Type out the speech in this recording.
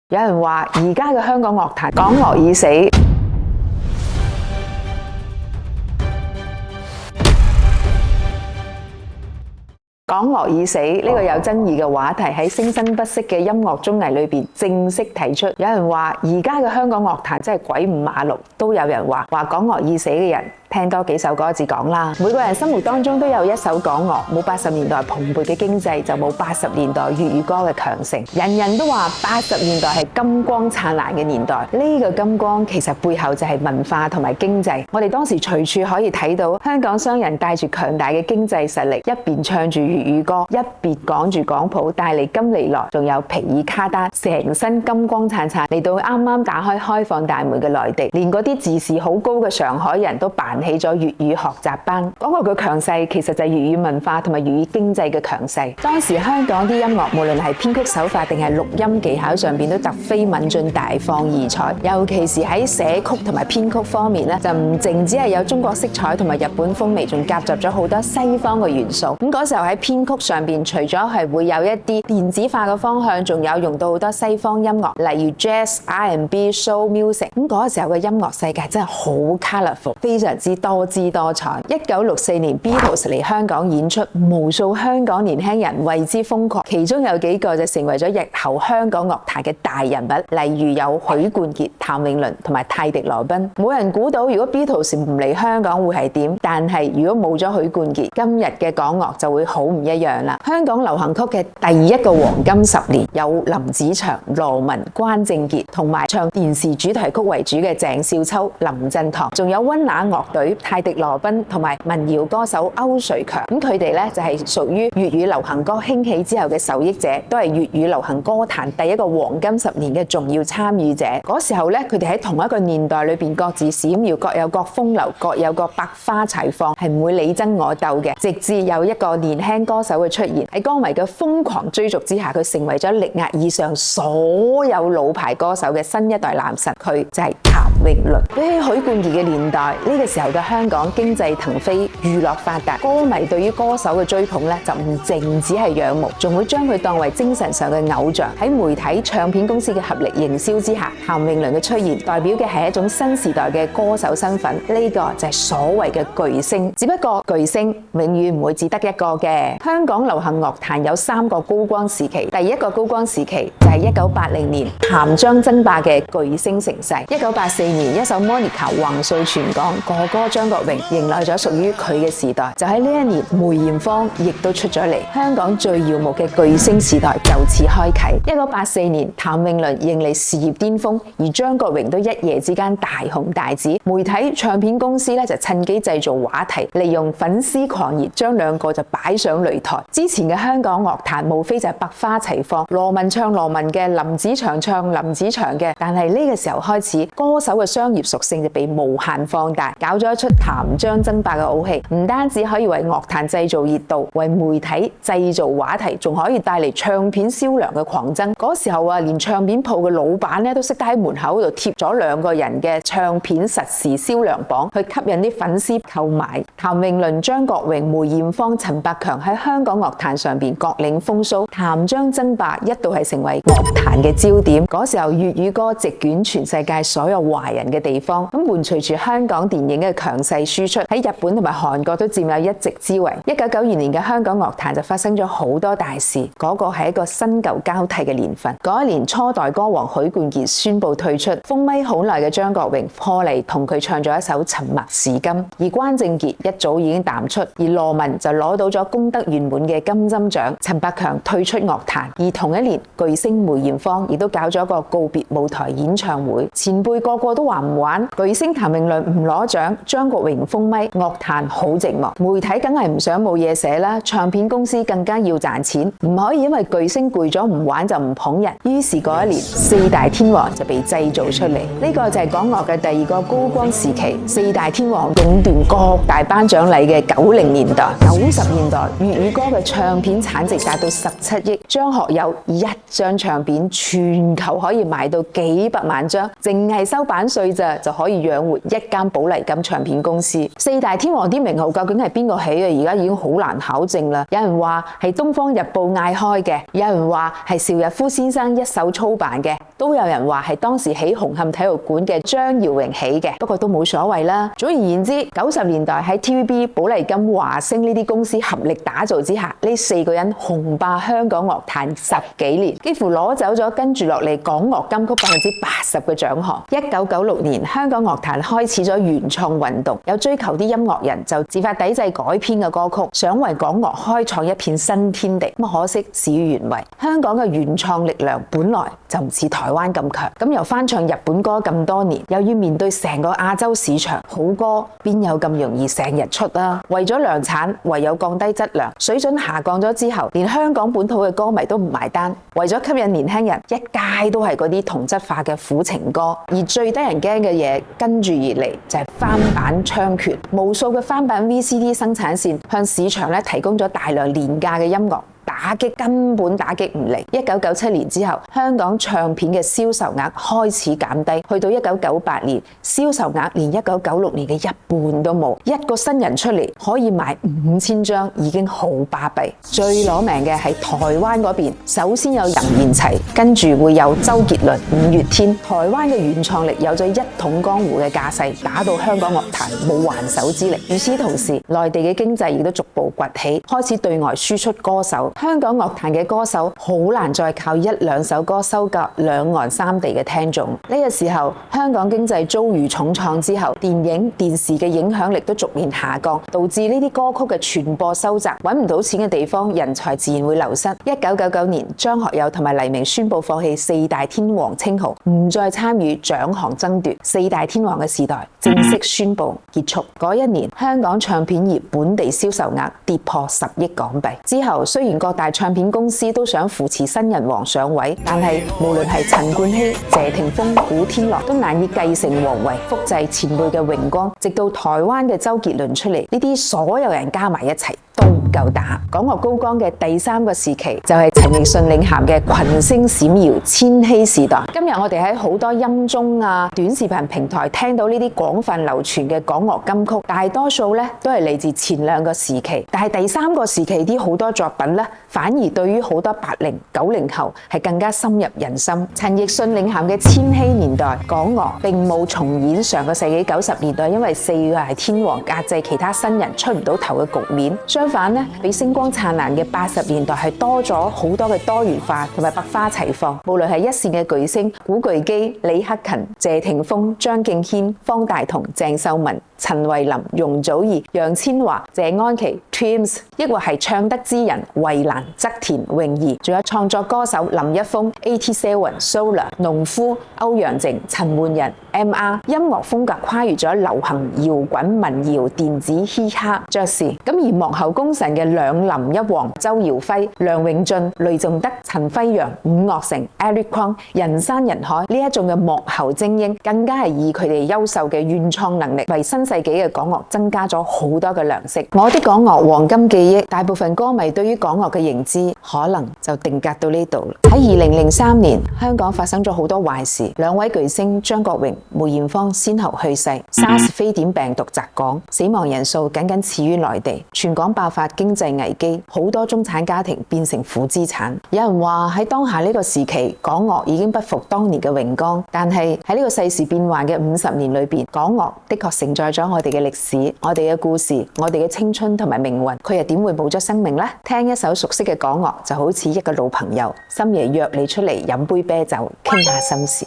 有人話而家嘅香港樂壇港樂已死。港樂已死呢個有爭議嘅話題喺聲生不息嘅音樂綜藝裏邊正式提出。有人話而家嘅香港樂壇真係鬼五馬六，都有人話港樂已死嘅人。聽多幾首歌至講啦。每個人心目當中都有一首港樂，冇80年代蓬勃嘅經濟，就冇80年代粵語歌嘅強盛。人人都話80年代係金光燦爛嘅年代，呢個金光其實背後就係文化同埋經濟。我哋當時隨處可以睇到香港商人帶住強大嘅經濟實力，一邊唱住粵語歌，一邊講住港普帶嚟金利來，仲有皮爾卡丹，成身金光燦燦嚟到啱啱打開開放大門嘅內地，連嗰啲自視好高嘅上海人都扮起咗粵語學習班。港樂嘅強勢其實就係粵語文化同埋粵語經濟嘅強勢。當時香港啲音樂無論係編曲手法定係錄音技巧上邊都突飛猛進，大放異彩。尤其是喺寫曲同埋編曲方面咧，就唔淨只係有中國色彩同埋日本風味，仲夾雜咗好多西方嘅元素。咁嗰時候喺編曲上邊，除咗係會有一啲電子化嘅方向，仲有用到好多西方音樂，例如 Jazz、R&B、Soul Music。咁嗰個時候嘅音樂世界真係好 colourful， 非常之多姿多彩。1964年 Beatles 嚟香港演出，無數香港年輕人為之瘋狂，其中有幾個就成為咗日後香港樂壇嘅大人物，例如有許冠傑、譚詠麟同埋泰迪羅賓。冇人估到如果 Beatles 唔嚟香港會係點，但係如果冇咗許冠傑，今日嘅港樂就會好唔一樣啦。香港流行曲嘅第一個黃金10年，有林子祥、羅文、關正傑，同埋唱電視主題曲為主嘅鄭少秋、林振棠，仲有溫拿樂隊、泰迪羅賓同埋民謠歌手歐瑞強。咁佢哋咧就係屬於粵語流行歌興起之後嘅受益者，都係粵語流行歌壇第一個黃金10年嘅重要參與者。嗰時候咧，佢哋喺同一個年代裏邊各自閃耀，各有各風流，各有各百花齊放，係唔會你爭我鬥嘅。直至有一個年輕歌手嘅出現，喺歌迷嘅瘋狂追逐之下，佢成為咗力壓以上所有老牌歌手嘅新一代男神，佢就係譚詠麟。比起許冠傑嘅年代，呢個時候嘅香港經濟騰飛，娛樂發達，歌迷對於歌手嘅追捧咧就唔淨只係仰慕，仲會將佢當為精神上嘅偶像。喺媒體、唱片公司嘅合力營銷之下，譚詠麟嘅出現代表嘅係一種新時代嘅歌手身份，呢個就係所謂嘅巨星。只不過巨星永遠唔會只得一個嘅。香港流行樂壇有3個高光時期，第一個高光時期就係1980年譚張爭霸嘅巨星盛世。1984年一首 Monica 橫掃全港，哥哥張國榮迎來咗屬於佢嘅時代。就喺呢一年，梅艷芳亦都出咗嚟，香港最耀目嘅巨星時代就此開啟。1984年，譚詠麟迎嚟事業巔峰，而張國榮都一夜之間大紅大紫。媒體、唱片公司咧就趁機製造話題，利用粉絲狂熱將兩個就擺上擂台。之前嘅香港樂壇無非就係百花齊放，羅文唱羅文嘅，林子祥唱林子祥嘅。但係呢個時候開始，歌手嘅商業屬性就被無限放大，搞咗一出譚張爭霸嘅好戲，唔單止可以為樂壇製造熱度，為媒體製造話題，仲可以帶嚟唱片銷量嘅狂增。嗰時候啊，連唱片鋪嘅老闆咧都識得喺門口度貼咗2個人嘅唱片實時銷量榜，去吸引啲粉絲購買。譚詠麟、張國榮、梅艷芳、陳百強喺香港樂壇上邊各領風騷，譚張爭霸一度係成為樂壇嘅焦點。嗰時候粵語歌席捲全世界所有華人嘅地方，咁伴隨住香港電影嘅強勢輸出，喺日本同埋韓國都佔有一席之位。1992年嘅香港樂壇就發生咗好多大事，嗰個係一個新舊交替嘅年份。嗰一年，初代歌王許冠傑宣布退出，封咪好耐嘅張國榮破例同佢唱咗一首《沉默是金》，而關正傑一早已經淡出，而羅文就攞到咗功德圓滿嘅金針獎，陳百強退出樂壇。而同一年，巨星梅艷芳亦都搞咗一個告別舞台演唱會，前輩個個都話唔玩，巨星譚詠麟唔攞獎，張國榮封咪，樂壇好寂寞。媒體梗係唔想冇嘢寫啦，唱片公司更加要賺錢，唔可以因為巨星攰咗唔玩就唔捧人。於是嗰一年，4大天王就被製造出嚟，呢個就係港樂嘅第2個高光時期。4大天王壟斷各大頒獎禮嘅90年代。90年代粵語歌嘅唱片產值達到17億，張學友1張唱唱片全球可以賣到幾百萬張，淨係收版稅咋就可以養活一間寶麗金唱片公司。四大天王啲名號究竟係邊個起嘅？而家已經好難考證啦。有人話係《東方日報》嗌開嘅，有人話係邵逸夫先生一手操辦嘅，都有人話係當時起紅磡體育館嘅張耀榮起嘅。不過都冇所謂啦。總而言之，90年代喺 TVB、寶麗金、華星呢啲公司合力打造之下，呢四個人紅霸香港樂壇10幾年，幾乎攞走咗跟住落嚟港樂金曲80%嘅獎項。1996年，香港樂壇開始咗原創運動，有追求啲音樂人就自發抵制改編嘅歌曲，想為港樂開創一片新天地。咁可惜事與願違，香港嘅原創力量本來就唔似台灣咁強，咁又翻唱日本歌咁多年，又要面對成個亞洲市場，好歌邊有咁容易成日出啊？為咗量產，唯有降低質量，水準下降咗之後，連香港本土嘅歌迷都唔埋單。為咗吸引年輕人，一街都係嗰啲同質化嘅苦情歌，而最得人驚嘅嘢跟住而嚟就係翻版猖獗，無數嘅翻版 VCD 生產線向市場提供咗大量廉價嘅音樂。根本打擊唔嚟。1997年之後，香港唱片嘅銷售額開始減低，去到1998年，銷售額連1996年嘅一半都冇。一個新人出嚟可以賣5000張，已經好巴閉。最攞命嘅係台灣嗰邊，首先有任賢齊，跟住會有周杰倫、五月天。台灣嘅原創力有咗一統江湖嘅架勢，打到香港樂壇冇還手之力。與此同時，內地嘅經濟亦都逐步崛起，開始對外輸出歌手。香港樂壇嘅歌手好難再靠一兩首歌收割兩岸三地嘅聽眾。呢個時候，香港經濟遭遇重創之後，電影、電視嘅影響力都逐年下降，導致呢啲歌曲嘅傳播收窄，揾唔到錢嘅地方，人才自然會流失。1999年，張學友同埋黎明宣布放棄四大天王稱號，唔再參與獎項爭奪，四大天王嘅時代正式宣布結束。嗰一年，香港唱片業本地銷售額跌破10億港幣。之後，雖然各大唱片公司都想扶持新人王上位，但係無論係陳冠希、謝霆鋒、古天樂都難以繼承王位，複製前輩嘅榮光。直到台灣嘅周杰倫出嚟，呢啲所有人加埋一齊都唔夠打。港樂高崗嘅第三個時期就係陳奕迅領銜嘅群星閃耀千禧時代。今日我哋喺好多音綜啊、短視頻平台聽到呢啲廣泛流傳嘅港樂金曲，大多數咧都係嚟自前兩個時期，但係第三個時期啲好多作品咧，反而對於好多80、90後係更加深入人心。陳奕迅領銜嘅千禧年代，港樂並冇重演上個世紀90年代因為四大天王壓制其他新人出唔到頭嘅局面。相反咧，比星光燦爛嘅80年代係多咗好多嘅多元化同埋百花齊放。無論係一線嘅巨星古巨基、李克勤、謝霆鋒、張敬軒、方大同、鄭秀文、陳慧琳、容祖兒、楊千嬅、謝安琪、Twins， 抑或係唱得之人衛蘭、側田、泳兒，仲有創作歌手林一峰、AT7、Solar、農夫、歐陽靖、陳奐仁、MR， 音樂風格跨越咗流行、搖滾、民謠、電子、嘻哈、爵士。咁而幕後功臣嘅兩林一王周耀輝、梁永俊、雷頌德、陳輝陽、伍樂城、Eric Kwong， 人山人海呢一種嘅幕後精英，更加係以佢哋優秀嘅原創能力為新世紀嘅港樂增加咗好多嘅糧食。我的港樂黃金記憶，大部分歌迷對於港樂嘅認知可能就定格到呢度。喺2003年，香港發生咗好多壞事，兩位巨星張國榮、梅艷芳先後去世，SARS 非典病毒襲港，死亡人數僅次於內地，全港爆發經濟危機，好多中產家庭變成負資產。有人話喺當下呢個時期，港樂已經不復當年嘅榮光，但係喺呢個世事變幻嘅50年裏邊，港樂的確承載咗我哋嘅歷史、我哋嘅故事、我哋嘅青春同埋命運，佢又點會冇咗生命呢？聽一首熟悉嘅港樂就好似一個老朋友，深夜約你出嚟飲杯啤酒，傾下心事。